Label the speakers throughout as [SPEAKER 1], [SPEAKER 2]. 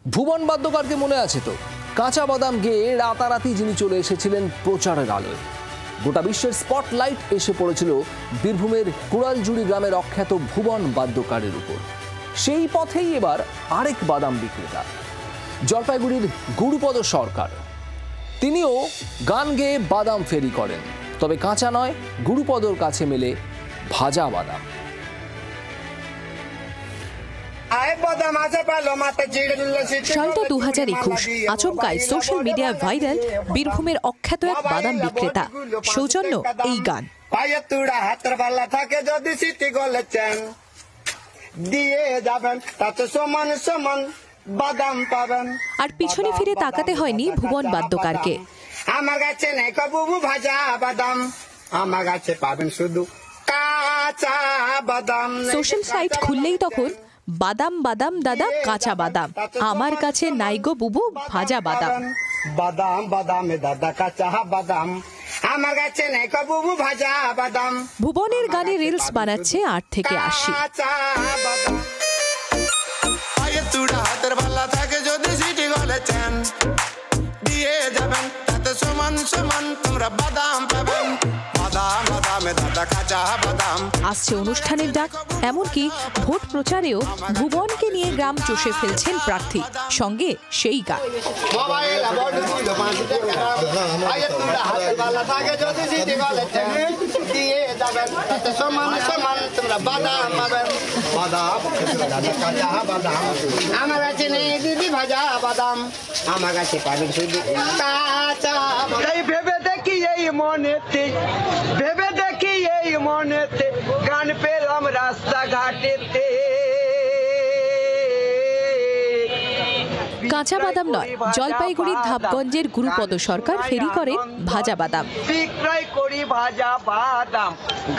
[SPEAKER 1] ভুবন বাদ্যকরকে মনে আছে তো? কাঁচা বাদাম গেয়ে রাতারাতি যিনি চলে এসেছিলেন প্রচারের আলোয়। গোটা বিশ্বের স্পটলাইট এসে পড়েছিল বীরভূমের কুড়ালজুড়ি গ্রামের অখ্যাত ভুবন বাদ্যকরের উপর। সেই পথেই এবার আরেক বাদাম বিক্রেতা, জলপাইগুড়ির গুরুপদ সরকার। তিনিও গান গেয়ে বাদাম ফেরি করেন, তবে কাঁচা নয়, গুরুপদর কাছে মেলে ভাজা বাদাম।
[SPEAKER 2] সালটা 2021। আচমকায় সোশ্যাল মিডিয়ায় ভাইরাল বীরভূমের অখ্যাত এক বাদাম বিক্রেতা সৌজন্য এই গান। আর পিছনে ফিরে তাকাতে হয়নি ভুবন বাদ্যকরকে।
[SPEAKER 3] আমার কাছে নেই কবু ভাজা বাদাম, আমার কাছে পাবেন শুধু কাঁচা বাদাম।
[SPEAKER 2] সোশ্যাল সাইট খুললেই তখন বাদাম বাদাম দাদা কাঁচা বাদাম, আমার কাছে নাই গো বুবু ভাজা বাদাম।
[SPEAKER 3] বাদাম বাদাম দাদা কাঁচা বাদাম, আমার কাছে নেই কবু ভাজা বাদাম।
[SPEAKER 2] ভুবনের গানে রিলস বানাচ্ছে 8 থেকে 80।
[SPEAKER 3] হাতের ভাল্লা থাকে যদি সিটি গলে চান দিয়ে যাবেন, তাতে সমান সমান তোমরা বাদাম পাবেন। বাদাম বাদামে দাদা কাঁচা বাদাম।
[SPEAKER 2] আসছে অনুষ্ঠানের ডাক, এমনকি ভোট প্রচারেও ভুবনকে নিয়ে গ্রাম চষে ফেলছেন প্রার্থী, সঙ্গে সেই গান।
[SPEAKER 3] আমার কাছে নেই দিদি ভাজা বাদাম, আমার কাছে পাবেন শুধু কাঁচা বাদাম। ভেবে দেখি এই মনেতে, ভেবে দেখি এই মনেতে, গান পেলাম রাস্তাঘাটেতে।
[SPEAKER 2] কাঁচা বাদাম নয়, জলপাইগুড়ির ধাপগঞ্জের গুরুপদ সরকার ফেরি করেন ভাজা বাদাম।
[SPEAKER 3] বিক্রয় করি ভাজা বাদাম,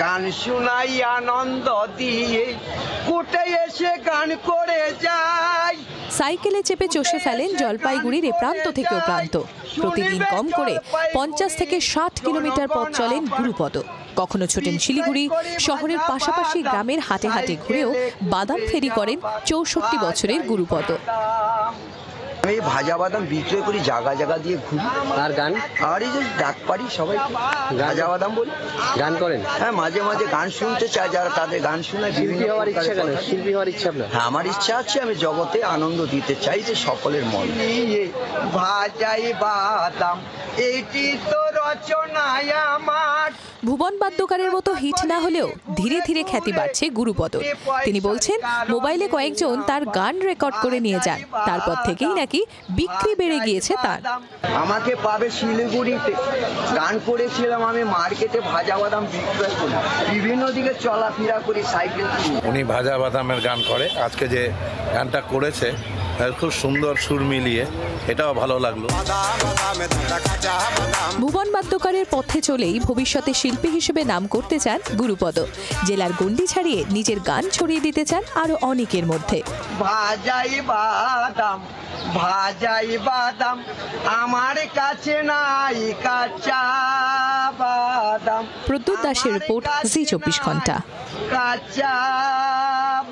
[SPEAKER 3] গান শুনাই আনন্দ দিয়ে, কুটে এসে গান করে যাই।
[SPEAKER 2] সাইকেলে চেপে চষে ফেলেন জলপাইগুড়ির এ প্রান্ত থেকে ও প্রান্ত। প্রতিদিন কম করে 50 থেকে 60 কিলোমিটার পথ চলেন গুরুপদ। কখনো ছোটেন শিলিগুড়ি শহরের পাশাপাশি গ্রামের হাটে হাটে ঘুরেও বাদাম ফেরি করেন 64 বছরের গুরুপদ।
[SPEAKER 4] আমি ভাজা বাদাম বিক্রয় করি, জায়গা জায়গা দিয়ে ঘুরি।
[SPEAKER 5] আর গান?
[SPEAKER 4] আর এই যে ডাক পারি সবাই ভাজা বাদাম বলি।
[SPEAKER 5] গান করেন?
[SPEAKER 4] হ্যাঁ, মাঝে মাঝে গান শুনতে চাই, যারা তাদের গান শোনায়।
[SPEAKER 5] শিল্পী হওয়ার ইচ্ছা কেন? শিল্পী হওয়ার ইচ্ছা আপনার?
[SPEAKER 4] হ্যাঁ, আমার ইচ্ছা আছে, আমি জগতে আনন্দ দিতে চাই যে সকলের মন।
[SPEAKER 3] ভাজাই বাদাম এটি তো রচনায় আমার।
[SPEAKER 2] ভুবন বাদ্যকরের মতো হিট না হলেও ধীরে ধীরে খ্যাতি বাড়ছে গুরুপদর। তিনি বলছেন মোবাইলে কয়েকজন তার গান রেকর্ড করে নিয়ে যান, তারপর থেকেই নাকি বিক্রি বেড়ে গিয়েছে তার।
[SPEAKER 4] আমাকে পাবে শিলিগুড়িতে, গান করেছিলাম আমি মার্কেটে, ভাজা বাদাম বিক্রয় করি, বিভিন্ন দিকে চলাফেরা করি সাইকেল।
[SPEAKER 6] উনি ভাজা বাদামের গান করে, আজকে যে গানটা করেছে খুব সুন্দর সুর মিলিয়ে, এটাও ভালো লাগলো।
[SPEAKER 2] ভুবন বাদ্যকরের পথে চলেই ভবিষ্যতে শিল্পী হিসেবে নাম করতে চান গুরুপদ। জেলার গণ্ডি ছাড়িয়ে নিজের গান ছড়িয়ে দিতে চান আরো অনেকের মধ্যে।
[SPEAKER 3] ভাজাই বাদাম, ভাজাই বাদাম, আমার কাছে নাই কাঁচা বাদাম।
[SPEAKER 2] প্রদ্যুৎ দাসের রিপোর্ট, জি 24 ঘন্টা।
[SPEAKER 3] কাঁচা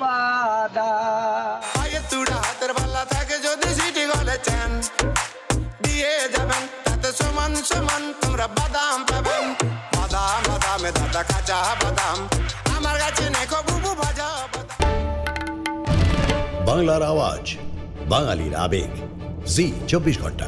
[SPEAKER 3] বাদাম হাতের ভাল্লা থাকে যদি সিটি গলে চান দিয়ে যাবেন, তাতে সমান সমান তোমরা বাদাম পাবেন। বাদাম বাদামে দাদা কাঁচা বাদাম, আমার কাছে নেই কবু ভাজা বাদাম।
[SPEAKER 7] বাংলার আওয়াজ, বাঙালির আবেগ, জি 24 ঘন্টা।